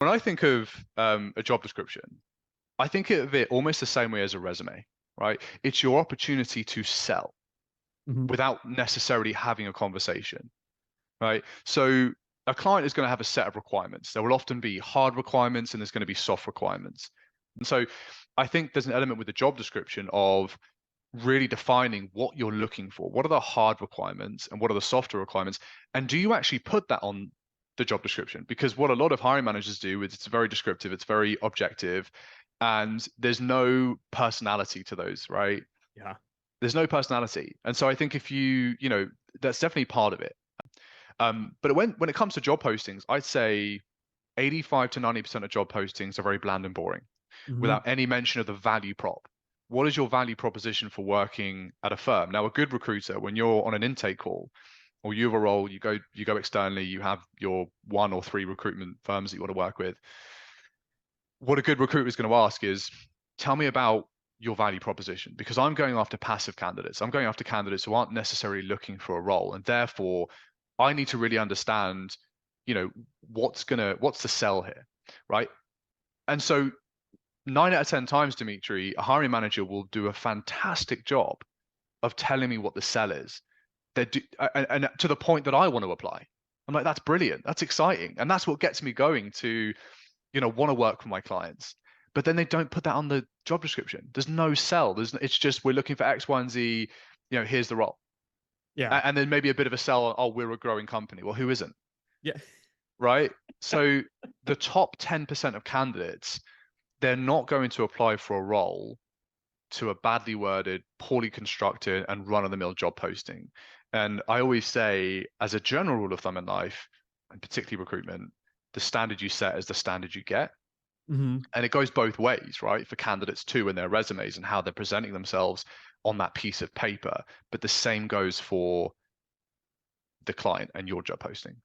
When I think of a job description, I think of it almost the same way as a resume, right? It's your opportunity to sell Hmm. without necessarily having a conversation, right? So a client is going to have a set of requirements. There will often be hard requirements and there's going to be soft requirements. And so I think there's an element with the job description of really defining what you're looking for. What are the hard requirements and what are the softer requirements? And do you actually put that on the job description? Because what a lot of hiring managers do is it's very descriptive, it's very objective, and there's no personality to those, right? Yeah. There's no personality. And so I think if that's definitely part of it. But when it comes to job postings, I'd say 85 to 90% of job postings are very bland and boring Hmm. without any mention of the value prop. What is your value proposition for working at a firm? Now, a good recruiter, when you're on an intake call or you have a role, you go externally, you have your one or three recruitment firms that you want to work with. What a good recruiter is going to ask is, tell me about your value proposition, because I'm going after passive candidates. I'm going after candidates who aren't necessarily looking for a role, and therefore I need to really understand, you know, what's the sell here, right? And so 9 out of 10 times, Dimitri, a hiring manager will do a fantastic job of telling me what the sell is. They do, and to the point that I want to apply. I'm like, that's brilliant, that's exciting, and that's what gets me going to, want to work for my clients. But then they don't put that on the job description. There's no sell. It's just we're looking for X, Y, and Z. Here's the role, Yeah. and then maybe a bit of a sell. Oh, we're a growing company. Well, who isn't, Yeah. right? So the top 10% of candidates, they're not going to apply for a role to a badly worded, poorly constructed, and run-of-the-mill job posting. And I always say, as a general rule of thumb in life, and particularly recruitment, the standard you set is the standard you get. Hmm. And it goes both ways, right? For candidates too, in their resumes and how they're presenting themselves on that piece of paper. But the same goes for the client and your job posting.